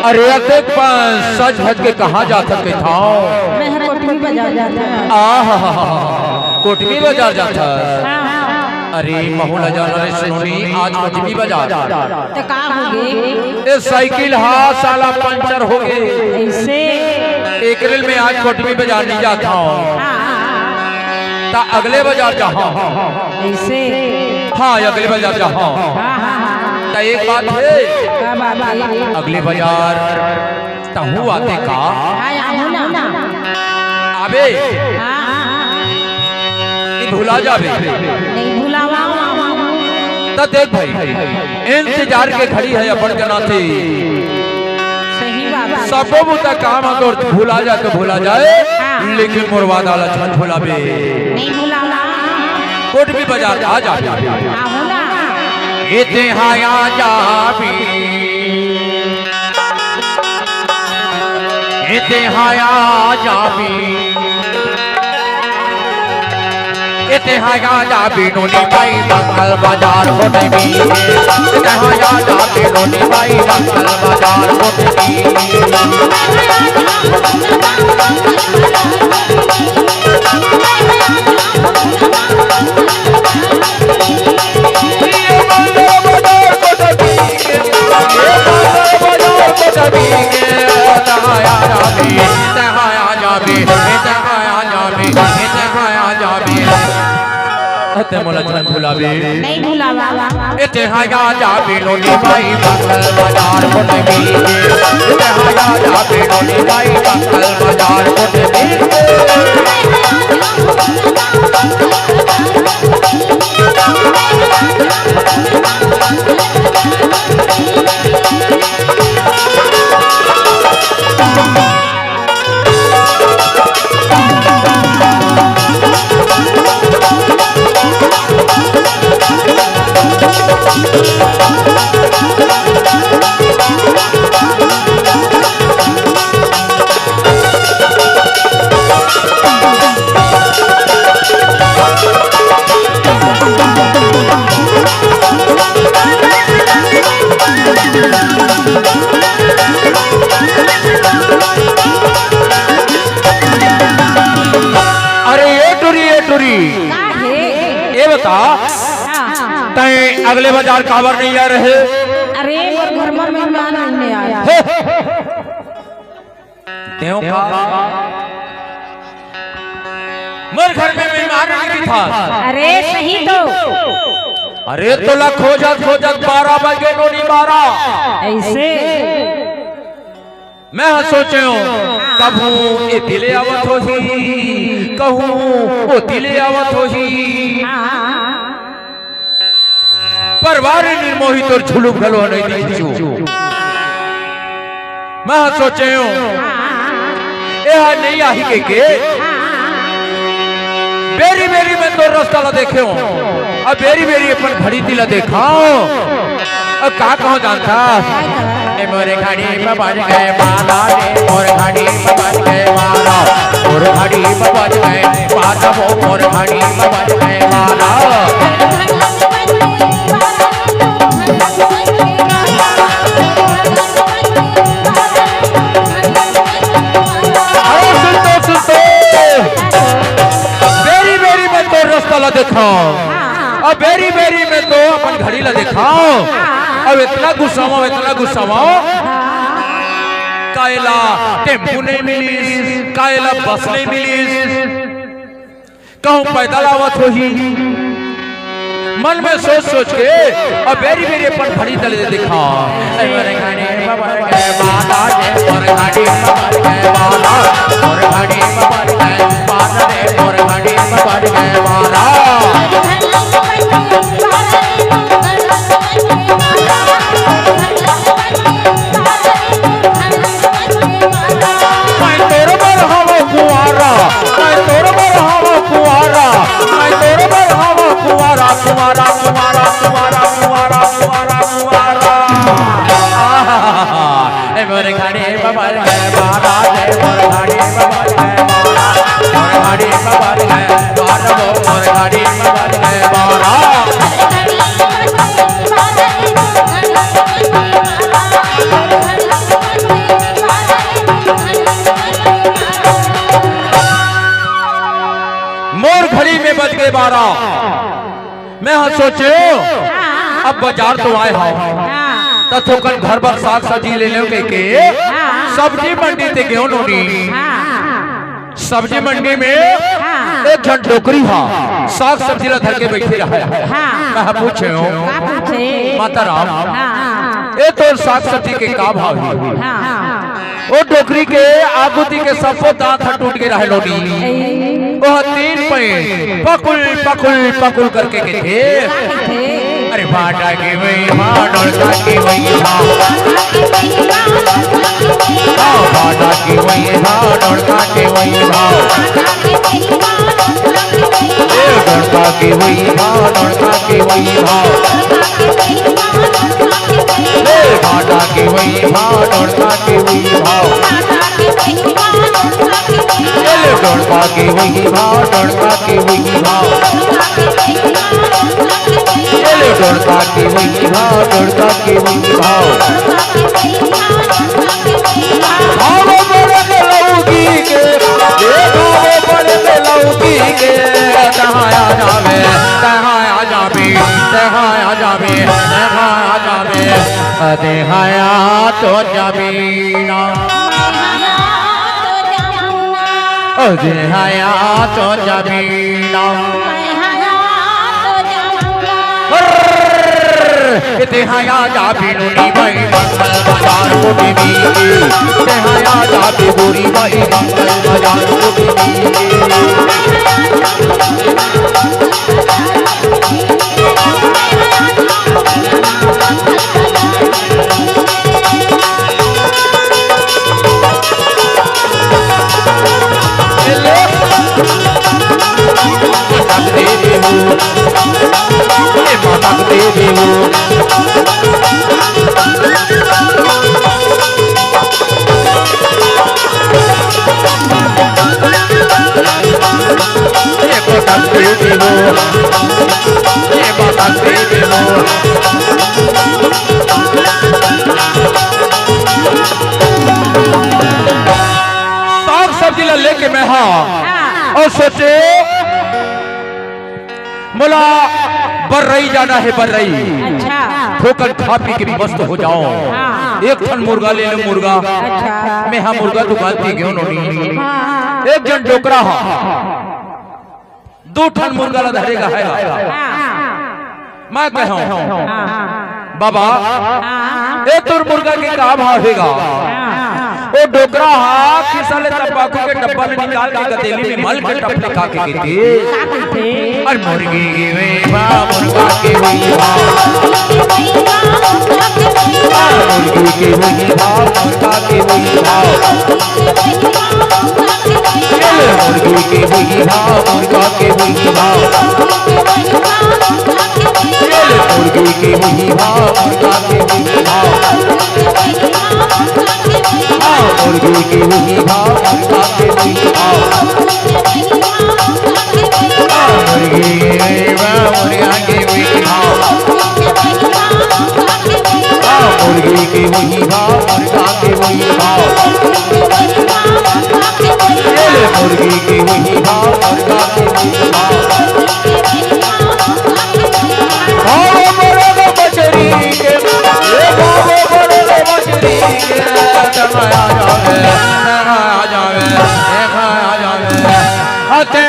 अरे देख सच भज के कहाँ जा सकते था? मैं कोटमी बाजार जाता। कोटमी बाजार जाता। अरे महुला जाना रे सुनोनी आज कोटमी बाजार तो का हो गए? ये साइकिल हा साला पंचर हो गए ऐसे एक रेल में आज कोटमी बाजार नहीं जाता हूँ ता अगले बाजार जा ऐसे हाँ अगले बाजार जा ता एक बात है अगले बाजार तहु आते का आबे भुला जाबे नहीं भुलावा ता देख भाई इंतजार के खड़ी है अपन के नाते सही बात सबो मुता काम तो भुला जा तो भुला जाए लेकिन मुरवाद वाला छन भुलाबे नहीं भुलावा कोटमी बाजार आ जा आओ ना इते हाया जाबी इते हाया जाबी इते हाया जाबी नोनी भाई मंगल बाजार कोटमी इते हाया जाबी नोनी भाई मंगल बाजार कोटमी मोला छन भुलाबे नहीं भुलावा इते हाया जाबे नोनी भाई मंगल बाजार कोटमी इते हाया जाबे नोनी भाई मंगल बाजार कोटमी ये बता तय अगले बाजार काबर नहीं आ रहे? अरे मोर घर में मेहमान नहीं आया त्यों का मोर घर में मेहमान नहीं था। अरे सही तो अरे तो ला खोजत 12 बजे नोनी 12 ऐसे मैं सोचे कभू ये दिले आवत हो ही कहूँ वो दिले आवत हो ही परवार निर्मोहित और झुलुक गलो नहीं दीजू मैं सोचे यह नहीं आही के बेरी बेरी में तो रास्ता ला देखे अब बेरी बेरी अपन घड़ी दिला देखाओ अब का कहो जानता ए मोरे घड़ी में बज गए माला रे मोर घड़ी में बज गए माला मोर घड़ी में बज गए माला वो मोर घड़ी में बज गए माला दिखाओ अब बेरी बेरी में तो अपन घड़ी ला दिखाओ अब इतना गुस्सावा कायला टेम्पू नहीं मिली कायला बस नहीं मिली कहूं पैदल आवत हो ही मन में सोच सोच के अब बेरी बेरी अपन घड़ी तले दिखाओ मोर घड़ी में बज गए माला मोर घड़ी में बज गए माला मोर घड़ी में बज गए माला रे मोर घड़ी में बज गए माला मोर घड़ी में बज गए माला मोर घड़ी में बज गए माला मोर घड़ी में बज गए माला मोर घड़ी में बज गए माला मोर घड़ी में बज गए 12 मैं सोचे अब बाजार तो आए हो थोकन घर पर साग सब्जी ले लो के सब्जी मंडी ते गेहूं नोनी सब्जी मंडी में एक जन टोकरी हा साग सब्जी ला धर के बैठे रहा मैं पूछे माता राम ए तो साग सब्जी के का भाव है वो टोकरी के आगुती के सबको दांत टूट के रहे लोनी वो 3 पैर पकुल पकुल पकुल करके के थे अरे भाटा की वही माँ डोलका की वही माँ भाटा की वही माँ डोलका की वही माँ डोलका की वही माँ डोलका की वही माँ भाटा की वही माँ डोलका की वही माँ डोलका की वही माँ डोलका की वही माँ डोलका की वही भाव डोलका की वही भाव भावो बड़े लौकी के भावो बड़े लौकी के तहाँ आ जावे तहाँ आ जावे तहाँ आ जावे तहाँ आ जावे देहाया तो जमीना देहाया तो जमीना तेहाया जा बिनुनी भाई मंगल बाजार को देवी तेहाया जा बिगुरी भाई मंगल बाजार को देवी साग सब्जी लेके मैं और सोचे बोला बर्रई जाना है बर्रई अच्छा ठोकर खा पी के मस्त हो जाओ एक ठन मुर्गा ले लो मुर्गा मैं हाँ मुर्गा दुकान थी क्यों नोनी एक जन डोकरा हा 2 ठन मुर्गा ला धरेगा है मैं कहूं बाबा ए तोर मुर्गा के का भाव हैगा ओ डोकरा हा किसले तंबाकू के डब्बा में निकाल के गदेली में मल के टपने का के थे और मुर्गी के वे मुर्गा के वे मुर्गी मुर्गी के वही भाव मुर्गा के वही भाव मुर्गी के वही भाव मुर्गा के वही भाव मुर्गी के वही भाव मुर्गा के वही भाव मुर्गी के वही भाव मुर्गा के वही भाव मुर्गी मुर्गा के वही भाव मुर्गी के वही भाव मुर्गा के वही भाव मुर्गी के वही भाव मुर्गा के वही भाव बचरी के बचरी के आ जावे हते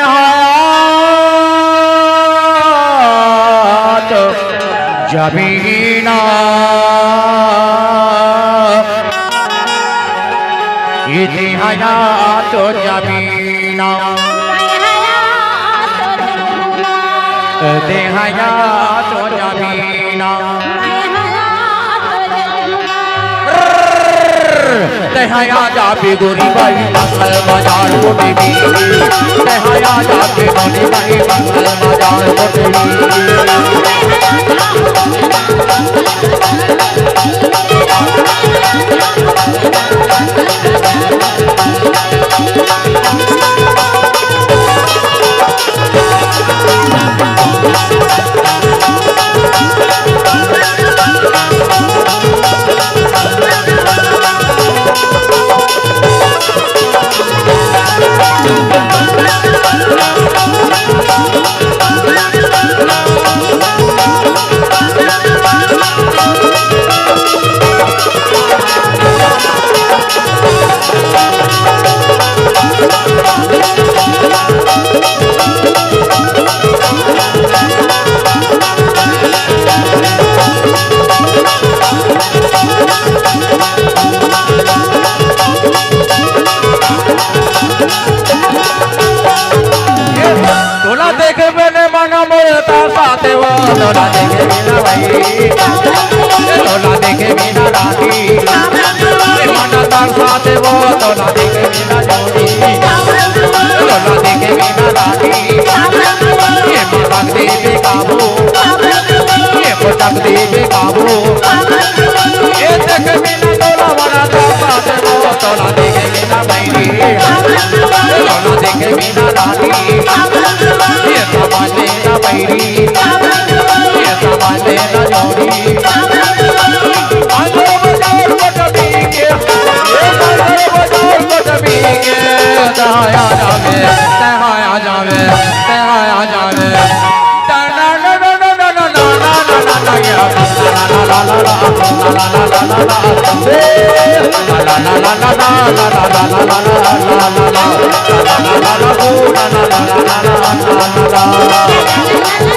हयात जबीना इति हयात जबीना ते हयात जबीना तेहाया जाबे गोरी बाई मंगल बाजार कोटेली तेहाया जाबे गोरी बाई मंगल बाजार कोटेली तोला देखे बिना भाई तोला देखे बिना रानी मन तार साथे वो तोला देखे बिना जोड़ी तोला देखे बिना रानी ये मजाक दे बेकाबू ये मजाक दे बेकाबू ये देखे बिना तोला बड़ा तार साथे वो तोला देखे बिना भाई तोला देखे बिना रानी ये समाने ना भाई la